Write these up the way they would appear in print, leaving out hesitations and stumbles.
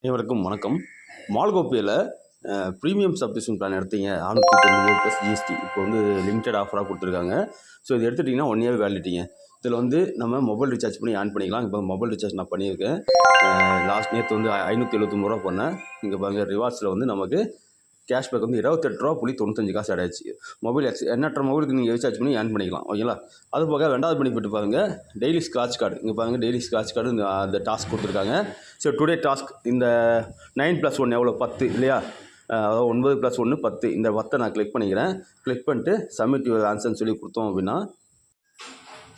அனைவருக்கும் வணக்கம். மால்கோப்பேல premium subscription plan எடுத்தீங்க 690 ப்ளஸ் ஜிஎஸ்டி இப்போ வந்து லிமிடெட் ஆஃபராக கொடுத்துருக்காங்க. ஸோ இது எடுத்துட்டிங்கன்னா 1 இயர் வேலிடிட்டிங்க. இதில் வந்து நம்ம மொபைல் ரீசார்ஜ் பண்ணி ஆன் பண்ணிக்கலாம். இப்போ மொபைல் ரீசார்ஜ் நான் பண்ணியிருக்கேன். நேற்று வந்து 579 போனேன். இங்கே பாருங்கள், ரிவார்ட்ஸில் வந்து நமக்கு கேஷ்பேக் வந்து ரூ. 28.95 ஆட் ஆயிடுச்சு. மொபைல் எண்ணற்ற மொபைலுக்கு நீங்கள் ரீசார்ஜ் பண்ணி ஆன் பண்ணிக்கலாம். ஓகேங்களா? அது போக ரெண்டாவது பெனிஃபிட் பாருங்கள், டெய்லி ஸ்க்ராட்ச் கார்டு. இங்கே பாருங்கள், டெய்லி ஸ்க்ராட்ச் கார்டு அந்த டாஸ்க் கொடுத்துருக்காங்க. ஸோ டுடே டாஸ்க் இந்த 9+1 எவ்வளோ 10 இல்லையா? அதாவது 9+1 10. இந்த 10 நான் கிளிக் பண்ணிக்கிறேன். கிளிக் பண்ணிட்டு சப்மிட் யுவர் ஆன்சர்னு சொல்லி கொடுத்தோம் அப்படின்னா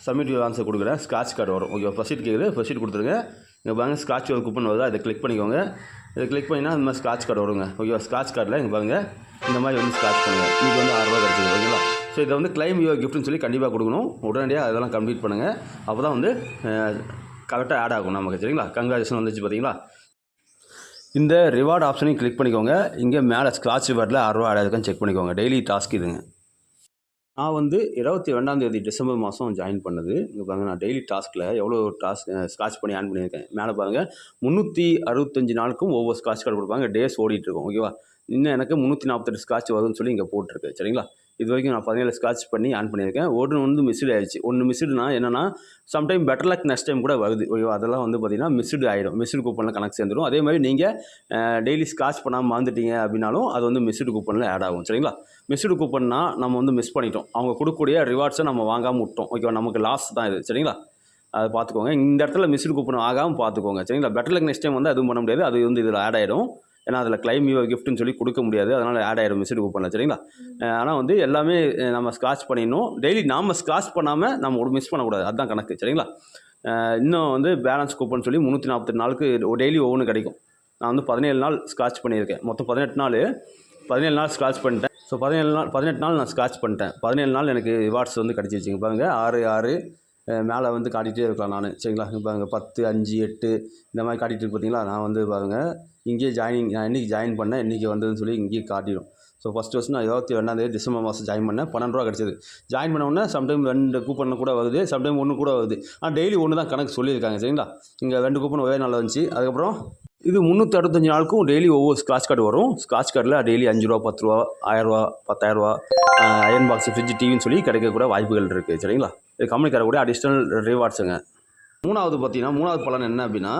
சப்மிட் யுவர் ஆன்சர் கொடுக்குறேன். ஸ்க்ராட்ச் கார்டு வரும். ஓகே, ப்ரொசீட் கேட்குது, ப்ரொசீட் கொடுத்துருங்க. இங்கே பாருங்கள், ஸ்க்ராட்ச் ஒரு கூப்பன் வருது, அதை கிளிக் பண்ணிக்கோங்க. இதை கிளிக் பண்ணிங்கன்னா இந்த மாதிரி ஸ்க்ராட்ச் கார்டு வருங்க. ஓகேவா? ஸ்க்ராட்ச் கார்டில் இங்கே பாருங்கள், இந்த மாதிரி வந்து ஸ்க்ராட்ச் பண்ணுங்கள். இன்றைக்கி வந்து ₹6 கிடச்சிது. ஓகேங்களா? ஸோ இதை வந்து கிளைம் யுவர் கிஃப்ட்னு சொல்லி கண்டிப்பாக கொடுக்கணும். உடனடியாக அதெல்லாம் கம்ப்ளீட் பண்ணுங்கள். அப்போ தான் வந்து கரெக்டாக ஆட் ஆகும் நமக்கு. சரிங்களா? கங்க்ராச்சுலேஷன் வந்துச்சு பார்த்தீங்களா? இந்த ரிவார்டு ஆப்ஷனையும் கிளிக் பண்ணிக்கோங்க. இங்கே மேலே ஸ்க்ராட்ச் ரிவார்டில் ₹6 ஆட் ஆகிருக்கான்னு செக் பண்ணிக்கோங்க. டெய்லி டாஸ்க் இதுங்க. நான் வந்து 22 டிசம்பர் மாதம் ஜாயின் பண்ணது. இங்கே பாருங்கள், நான் டெய்லி டாஸ்கில் எவ்வளோ டாஸ்க் ஸ்க்ராட்ச் பண்ணி ஆன் பண்ணியிருக்கேன். மேலே பாருங்கள், 365 நாளுக்கும் ஒவ்வொரு ஸ்க்ராட்ச் கார்டு கொடுப்பாங்க. டேஸ் ஓடிட்டுருக்கும். ஓகேவா? இன்னும் எனக்கு 348 ஸ்க்ராட்ச் வருதுன்னு சொல்லி இங்கே போட்டிருக்கு. சரிங்களா? இது வரைக்கும் நான் 17 ஸ்க்ராட்ச் பண்ணி ஆன் பண்ணியிருக்கேன். ஒன்று வந்து மிஸ்டு ஆயிடுச்சு. ஒன்று மிஸ்டுனா என்னென்னா, sometime better luck next time கூட வருது. ஓகேவா? அதெல்லாம் வந்து பார்த்திங்கன்னா மிஸ்டு ஆகிடும். மிஸ்டு கூப்பனில் கணக்கு சேர்ந்துடும். அதே மாதிரி நீங்கள் டெய்லி ஸ்க்ராட்ச் பண்ணாமல் மறந்துட்டீங்க அப்படின்னாலும் அது வந்து மிஸ்டு கூப்பனில் ஆட் ஆகும். சரிங்களா? மிஸ்டு கூப்பன்னா நம்ம வந்து மிஸ் பண்ணிட்டோம். அவங்க கொடுக்கக்கூடிய ரிவார்ட்ஸை நம்ம வாங்காமல் விட்டோம். ஓகேவா? நமக்கு லாஸ் தான் இது. சரிங்களா? அதை பார்த்துக்கோங்க. இந்த இடத்துல மிஸ்டு கூப்பன் ஆகாமல் பார்த்துக்கோங்க. சரிங்களா? பெட்டர் லக் நெக்ஸ்ட் டைம் வந்து அதுவும் பண்ண முடியாது. அது வந்து இதில் ஆட் ஆகிடும். ஏன்னா அதில் கிளைம் யுவர் கிஃப்ட்னு சொல்லி கொடுக்க முடியாது. அதனால் ஆட் ஆகிடும் மிஸ்டு கூப்பனில். சரிங்களா? ஆனால் வந்து எல்லாமே நம்ம ஸ்க்ராட்ச் பண்ணிடணும். டெய்லி நாம் ஸ்க்ராட்ச் பண்ணாமல் நம்ம ஒரு மிஸ் பண்ணக்கூடாது. அதுதான் கணக்கு. சரிங்களா? இன்னும் வந்து பேலன்ஸ் கூப்பன் சொல்லி 348 நாளுக்கு டெய்லி ஒவ்வொன்று கிடைக்கும். நான் வந்து 17 நாள் ஸ்க்ராட்ச் பண்ணியிருக்கேன். மொத்தம் 17 நாள் ஸ்க்ராட்ச் பண்ணிட்டேன். ஸோ 18 நாள் நான் ஸ்க்ராட்ச் பண்ணிட்டேன். 17 நாள் எனக்கு ரிவார்ட்ஸ் வந்து கிடச்சிருச்சிங்க. பாருங்கள், 6 மேலே வந்து காட்டிகிட்டே இருக்கலாம் நான். சரிங்களா? பாருங்கள், 10 5 8 இந்த மாதிரி காட்டிகிட்டு இருக்கு பார்த்தீங்களா? நான் வந்து பாருங்கள், இங்கேயே நான் என்றைக்கு ஜாயின் பண்ணேன், என்றைக்கு வந்ததுன்னு சொல்லி இங்கேயே காட்டிடும். ஸோ ஃபஸ்ட்டு நான் 22 டிசம்பர் மாதம் ஜாயின் பண்ணேன். ₹12 கிடச்சிது. ஜாயின் பண்ண உடனே சம்டைம் 2 கூப்பன் கூட வருது, சம்டைம் 1 கூட வருது. ஆனால் டெய்லி 1 தான் கணக்கு சொல்லியிருக்காங்க. சரிங்களா? இங்கே 2 கூப்பன் ஒரே நாளில் வந்துச்சு. அதுக்கப்புறம் இது 365 நாளுக்கும் டெய்லி ஒவ்வொரு ஸ்க்ராட்ச் கார்டு வரும். ஸ்க்ராட்ச் கார்டில் டெய்லி ₹5 ₹10 ₹1000 10,000 அயன் பாக்ஸ், ஃப்ரிட்ஜ், டிவின்னு சொல்லி கிடைக்கக்கூட வாய்ப்புகள் இருக்குது. சரிங்களா? இது கம்பெனி தரக்கூடிய அடிஷ்னல் ரிவார்ட்ஸுங்க. மூணாவது பலன் என்ன அப்படின்னா,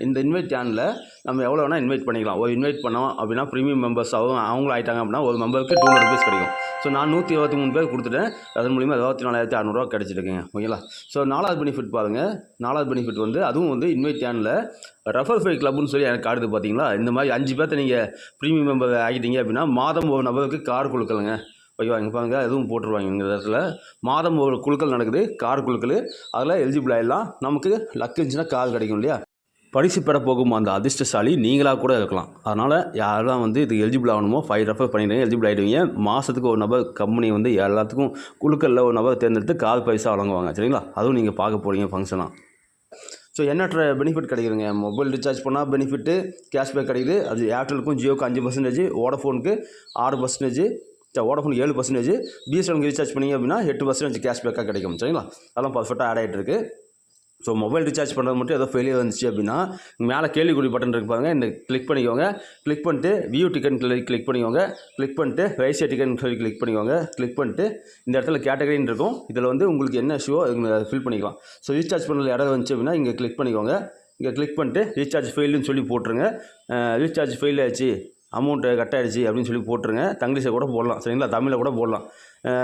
இந்த இன்வைட் சேனலில் நம்ம எவ்வளோ வேணால் இன்வைட் பண்ணிக்கலாம். ஒரு இன்வைட் பண்ணோம் அப்படின்னா ப்ரீமியம் மெம்பர்ஸ் அவங்களும் ஆகிட்டாங்க அப்படின்னா ஒரு மெம்பருக்கு ₹200 கிடைக்கும். ஸோ நான் 123 பேர் கொடுத்துட்டேன். அதன் மூலிமா ₹24,600 கிடச்சிருக்குங்க. ஓகேங்களா? ஸோ 4வது பெனிஃபிட் பாருங்கள். 4வது பெனிஃபிட் வந்து அதுவும் வந்து இன்வைட் சேனலில் ரெஃபர் ஃபை கிளப்னு சொல்லி எனக்கு காடுது பார்த்தீங்களா? இந்த மாதிரி 5 பேர்த்த நீங்கள் ப்ரீமியம் மெம்பர் ஆகிட்டீங்க அப்படின்னா மாதம் ஒரு நபருக்கு கார் கொடுக்கலங்க. ஓகேவா? இங்கே பாருங்கள், எதுவும் போட்டுருவாங்க. இந்த இடத்துல மாதம் ஒரு குழுக்கள் நடக்குது, கார் குழுக்கள். அதில் எலிஜிபிள் ஆகிடலாம். நமக்கு லக் இருந்துச்சுன்னா கார் கிடைக்கும் இல்லையா? பரிசு பெற போகும் அந்த அதிர்ஷ்டசாலி நீங்களாக கூட இருக்கலாம். அதனால் யாரெல்லாம் வந்து இது எலிஜிபிள் ஆகணுமோ 5 ரெஃபர் பண்ணிடுங்க, எலிஜிபிள் ஆகிடுவீங்க. மாதத்துக்கு ஒரு நபர் கம்பெனி வந்து எல்லாத்துக்கும் குழுக்களில் ஒரு நபர் தேர்ந்தெடுத்து கார் பரிசாக வழங்குவாங்க. சரிங்களா? அதுவும் நீங்கள் பார்க்க போகிறீங்க ஃபங்க்ஷனாக. ஸோ எண்ணற்ற பெனிஃபிட் கிடைக்குதுங்க. மொபைல் ரீசார்ஜ் பண்ணால் பெனிஃபிட்டு கேஷ்பேக் கிடைக்குது. அது ஏர்டெலுக்கும் ஜியோக்கு 5%, வோடஃபோனுக்கு 6%, வோடஃபோன் 7%, பிஎஸ்என்எலுக்கு ரீசார்ஜ் பண்ணிங்க அப்படின்னா 8% கேஷ்பேக்காக கிடைக்கும். சரிங்களா? அதெல்லாம் பர்ஃபெக்டாக ஆட் ஆகிட்டு இருக்குது. ஸோ மொபைல் ரீசார்ஜ் பண்ணுறது மட்டும் ஏதோ ஃபெயிலியர் வந்துச்சு அப்படின்னா மேலே கேள்விக்குறி பட்டன் இருக்கு பாருங்கள், இந்த கிளிக் பண்ணிக்கோங்க. கிளிக் பண்ணிட்டு வியூ டிக்கெட் கிளிக் பண்ணிக்கோங்க. கிளிக் பண்ணிட்டு ரைஸ் டிக்கெட் சொல்லி கிளிக் பண்ணிக்கோங்க. கிளிக் பண்ணிட்டு இந்த இடத்துல கேட்டகரின்னு இருக்கும். இதில் வந்து உங்களுக்கு என்ன இஷ்யூவோ ஃபில் பண்ணிக்கலாம். ஸோ ரீசார்ஜ் பண்ணுறது இடம் வந்துச்சு அப்படின்னா இங்கே கிளிக் பண்ணிக்கோங்க. இங்கே கிளிக் பண்ணிட்டு ரீசார்ஜ் ஃபெயிலுன்னு சொல்லி போட்டுருங்க. ரீசார்ஜ் ஃபெயில் ஆச்சு, அமௌண்ட்டு கட் ஆகிடுச்சு அப்படின்னு சொல்லி போட்டுருங்க. தங்கிலீஷை கூட போடலாம். சரிங்களா? தமிழில் கூட போடலாம்.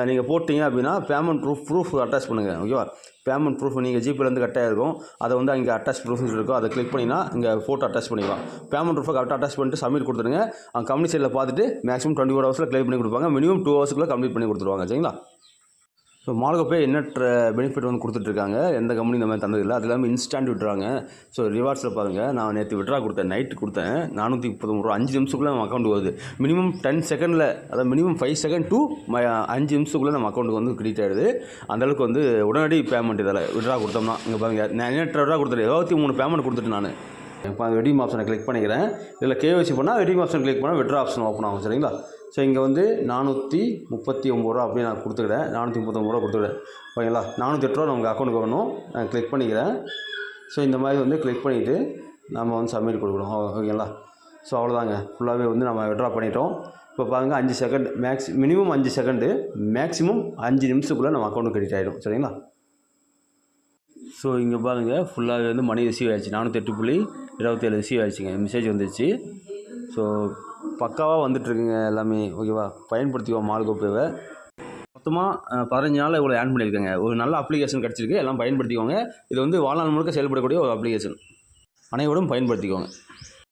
நீங்கள் போட்டிங்க அப்படின்னா பேமெண்ட் ப்ரூஃப் அட்டாச் பண்ணுங்கள். ஓகேவா? பேமெண்ட் ப்ரூஃப் நீங்கள் ஜிபேலேருந்து கட் ஆகிருக்கும். அதை வந்து அங்கே அட்டாச் ப்ரூஃப்னு இருக்கும். அதை கிளிக் பண்ணிங்கன்னா இங்கே ஃபோட்டோ அட்டாச் பண்ணிக்கலாம். பேமெண்ட் ப்ரூஃபை கரெக்டாக அட்டாச் பண்ணிட்டு சப்மிட் கொடுத்துருங்க. அவங்க கம்பெனி சைடில் பார்த்துட்டு மேக்ஸிமம் 24 ஹவர்ஸில் கிளியர் பண்ணி கொடுப்பாங்க. மினிமம் 2 ஹவர்ஸ்க்குள்ளே கம்ப்ளீட் பண்ணி கொடுத்துருவாங்க. சரிங்களா? ஸோ மால்கோப்பே எண்ணற்ற பெனிஃபிட் வந்து கொடுத்துட்ருக்காங்க. எந்த கம்பெனி இந்த மாதிரி தந்ததில்லை. அது இல்லாமல் இன்ஸ்டன்ட் விட்றாங்க. ஸோ ரிவார்ட்ஸில் பாருங்கள், நான் நேற்று விட்ரா கொடுத்தேன், நைட்டு கொடுத்தேன். ₹433 5 நிமிஷத்துக்குள்ளே நம்ம அக்கௌண்ட் வருது. மினிமம் 10 செகண்டில், அதாவது மினிமம் 5 செகண்ட் டு 5 நிமிஷத்துக்குள்ளே நம்ம அக்கௌண்ட்டுக்கு வந்து கிரெடிட் ஆகிடுது. அந்தளவுக்கு வந்து உடனடி பேமெண்ட் இதில் விட்ரா கொடுத்தோம்னா. இங்கே பாருங்கள், நான் எண்ணற்ற விட்ரா கொடுத்துட்டேன். 23 பேமெண்ட் கொடுத்துட்டு நான் இப்போ ரெடீம் ஆப்ஷனை கிளிக் பண்ணிக்கிறேன். இதில் கேஒய்சி பண்ணால் ரெடீம் ஆப்ஷன் கிளிக் பண்ணால் விட்ரா ஆப்ஷன் ஓப்பன் ஆகும். சரிங்களா? ஸோ இங்கே வந்து ₹439 அப்படின்னு நான் கொடுத்துக்கிறேன். ₹439 கொடுத்துக்கிறேன். ஓகேங்களா? ₹408 நமக்கு அக்கௌண்ட்டுக்கு வரணும். நான் கிளிக் பண்ணிக்கிறேன். ஸோ இந்த மாதிரி வந்து கிளிக் பண்ணிவிட்டு நம்ம வந்து சப்மிட் கொடுக்கணும். ஓகேங்களா? ஸோ அவ்வளோதாங்க, ஃபுல்லாகவே வந்து நம்ம விட்ரா பண்ணிட்டோம். இப்போ பாருங்கள் 5 செகண்ட் மினிமம் 5 செகண்டு, மேக்ஸிமம் 5 நிமிஷத்துக்குள்ளே நம்ம அக்கௌண்ட்டு கிரெடிட் ஆகிடும். சரிங்களா? ஸோ இங்கே பாருங்கள் ஃபுல்லாகவே வந்து மணி ரிசீவ் ஆகிடுச்சு. 408.27 ரிசீவ் ஆகிடுச்சிங்க. மெசேஜ் வந்துடுச்சு. ஸோ பக்காவாக வந்துட்டுருக்குங்க எல்லாமே. ஓகேவா? பயன்படுத்திக்குவோம் மால்கோப்பேவை. மொத்தமாக 15 நாளில் இவ்வளோ ஏர்ன் பண்ணியிருக்கேங்க. ஒரு நல்ல அப்ளிகேஷன் கிடச்சிருக்கு, எல்லாம் பயன்படுத்திக்கோங்க. இது வந்து வாழ்நாள் முழுக்க செயல்படக்கூடிய ஒரு அப்ளிகேஷன். அனைவரும் பயன்படுத்திக்கோங்க.